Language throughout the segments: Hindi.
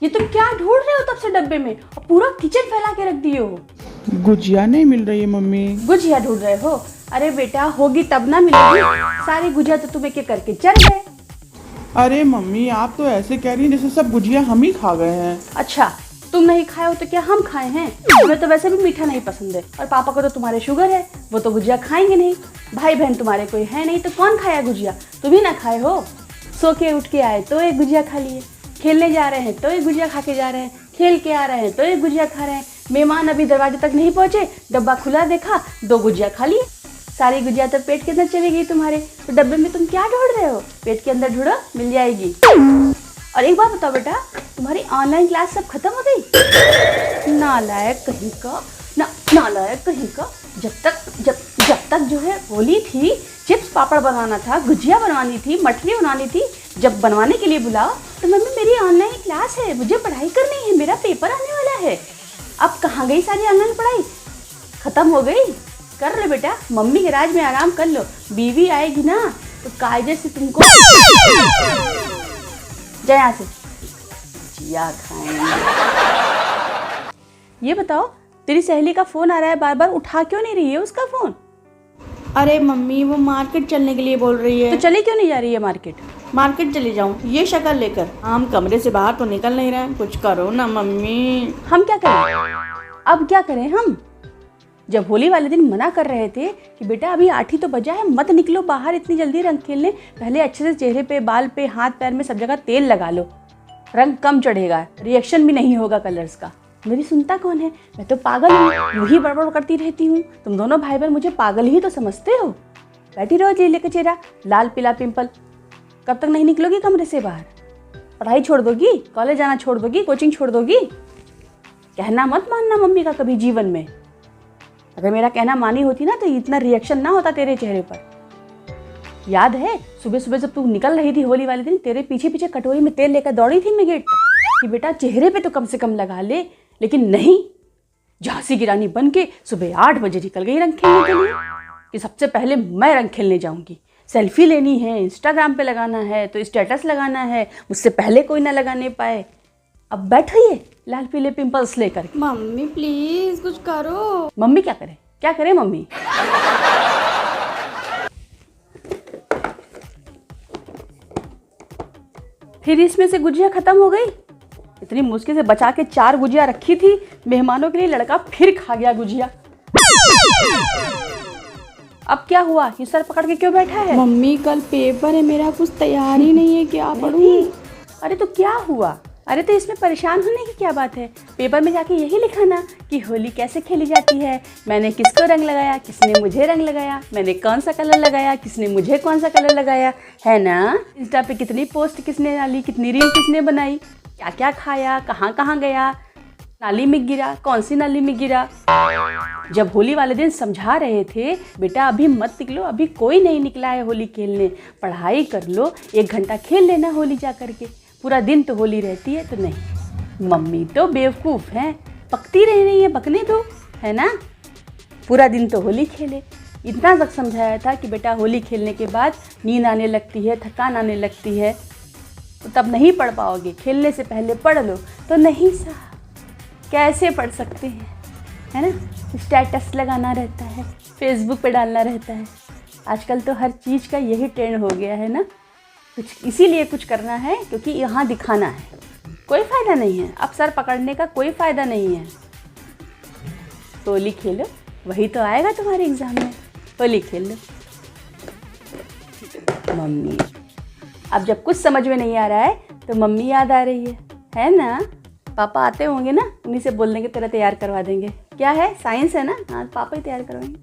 ये तुम क्या ढूंढ रहे हो तब से डब्बे में और पूरा किचन फैला के रख दिए हो? गुजिया नहीं मिल रही है मम्मी। गुजिया ढूंढ रहे हो? अरे बेटा होगी तब ना मिलेगी, सारी गुजिया तो तुम्हें के करके चल गए। अरे मम्मी आप तो ऐसे कह रही हैं जैसे सब गुजिया हम ही खा गए हैं। अच्छा तुम नहीं खाए हो तो क्या हम खाए हैं? हमें तो वैसे भी मीठा नहीं पसंद है और पापा को तो तुम्हारे शुगर है, वो तो गुजिया खाएंगे नहीं। भाई बहन तुम्हारे कोई है नहीं तो कौन खाया गुजिया? तुम ही ना खाए हो। सो के उठ के आए तो एक गुजिया खा लिए, खेलने जा रहे हैं तो एक गुजिया खा के जा रहे हैं, खेल के आ रहे हैं तो एक गुजिया खा रहे हैं, मेहमान अभी दरवाजे तक नहीं पहुंचे, डब्बा खुला देखा 2 गुजिया खा लिए। सारी गुजिया तो पेट के अंदर चली गई तुम्हारे, तो डब्बे में तुम क्या ढूंढ रहे हो? पेट के अंदर ढूंढो, मिल जाएगी। और एक बात बताओ बेटा, तुम्हारी ऑनलाइन क्लास सब खत्म हो गई? नालायक कहीं का, नालायक कहीं का। जब तक जो है होली थी, चिप्स पापड़ बनाना था, गुजिया बनवानी थी, मठरी बनानी थी, जब बनवाने के लिए बुलाओ तो मम्मी मेरी ऑनलाइन क्लास है, मुझे पढ़ाई करनी है, मेरा पेपर आने वाला है। अब कहाँ गई सारी ऑनलाइन पढ़ाई? खत्म हो गई? कर लो बेटा, मम्मी के राज में आराम कर लो। बीवी आएगी ना तो कायदे से तुमको जाए यहाँ से जिया खाएंगे। ये बताओ तेरी सहेली का फोन आ रहा है, बार बार उठा क्यों नहीं रही है उसका फोन? अरे मम्मी वो मार्केट चलने के लिए बोल रही है। तो चली क्यों नहीं जा रही है मार्केट? मार्केट चली जाऊँ ये शक्ल लेकर? हम कमरे से बाहर तो निकल नहीं रहे हैं, कुछ करो ना मम्मी। हम क्या करें? अब क्या करें हम? जब होली वाले दिन मना कर रहे थे कि बेटा अभी 8 ही तो बजा है, मत निकलो बाहर इतनी जल्दी रंग खेलने, पहले अच्छे से चेहरे पे, बाल पे, हाथ पैर में सब जगह तेल लगा लो, रंग कम चढ़ेगा, रिएक्शन भी नहीं होगा कलर्स का। मेरी सुनता कौन है? मैं तो पागल हूँ, यूँ ही बड़बड़ करती रहती हूँ। तुम दोनों भाई बहन मुझे पागल ही तो समझते हो। बैठी रहो जेले का चेहरा, लाल पीला पिंपल। कब तक नहीं निकलोगी कमरे से बाहर? पढ़ाई छोड़ दोगी? कॉलेज जाना छोड़ दोगी? कोचिंग छोड़ दोगी? कहना मत मानना मम्मी का कभी जीवन में। अगर मेरा कहना मानी होती ना तो इतना रिएक्शन ना होता तेरे चेहरे पर। याद है सुबह सुबह जब तू निकल रही थी होली वाले दिन, तेरे पीछे पीछे कटोरी में तेल लेकर दौड़ी थी मैं गेट तक कि बेटा चेहरे पे तो कम से कम लगा ले, लेकिन नहीं, झांसी की रानी बन के सुबह 8 बजे निकल गई रंग खेलने के लिए कि सबसे पहले मैं रंग खेलने जाऊंगी, सेल्फी लेनी है, इंस्टाग्राम पे लगाना है, तो स्टेटस लगाना है, मुझसे पहले कोई ना लगाने पाए। अब बैठी है लाल पीले पिंपल्स लेकर। मम्मी प्लीज कुछ करो। मम्मी क्या करे? क्या करे मम्मी? फिर इसमें से गुजिया खत्म हो गई। इतनी मुश्किल से बचा के 4 गुजिया रखी थी मेहमानों के लिए, लड़का फिर खा गया गुजिया। अब क्या हुआ? ये सर पकड़ के क्यों बैठा है? मम्मी कल पेपर है मेरा, कुछ तैयारी नहीं है, क्या पढ़ूं? अरे तो क्या हुआ? अरे तो इसमें परेशान होने की क्या बात है? पेपर में जाके यही लिखाना कि होली कैसे खेली जाती है, मैंने किसको रंग लगाया, किसने मुझे रंग लगाया, मैंने कौन सा कलर लगाया, किसने मुझे कौन सा कलर लगाया, है ना? इंस्टा पे कितनी पोस्ट किसने डाली, कितनी रील किसने बनाई, क्या क्या खाया, कहाँ कहाँ गया, नाली में गिरा, कौन सी नाली में गिरा। जब होली वाले दिन समझा रहे थे बेटा अभी मत निकलो, अभी कोई नहीं निकला है होली खेलने, पढ़ाई कर लो, 1 घंटा खेल लेना होली जा करके, पूरा दिन तो होली रहती है। तो नहीं, मम्मी तो बेवकूफ़ हैं, पकती रह रही है, बकने दो, है ना? पूरा दिन तो होली खेले। इतना तक समझाया था कि बेटा होली खेलने के बाद नींद आने लगती है, थकान आने लगती है, तो तब नहीं पढ़ पाओगे, खेलने से पहले पढ़ लो। तो नहीं साहब, कैसे पढ़ सकते हैं, है ना? स्टेटस लगाना रहता है, फेसबुक पे डालना रहता है। आजकल तो हर चीज़ का यही ट्रेंड हो गया है ना, कुछ इसीलिए कुछ करना है क्योंकि यहाँ दिखाना है, कोई फ़ायदा नहीं है। अब सर पकड़ने का कोई फ़ायदा नहीं है। होली खेलो, वही तो आएगा तुम्हारे एग्ज़ाम में। होली खेल लो। मम्मी, अब जब कुछ समझ में नहीं आ रहा है तो मम्मी याद आ रही है ना? पापा आते होंगे ना, उन्हीं से बोल देंगे तेरा तैयार करवा देंगे। क्या है, साइंस है ना? हाँ पापा ही तैयार करवाएंगे।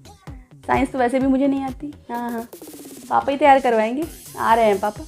साइंस तो वैसे भी मुझे नहीं आती। हाँ हाँ पापा ही तैयार करवाएंगे। आ रहे हैं पापा।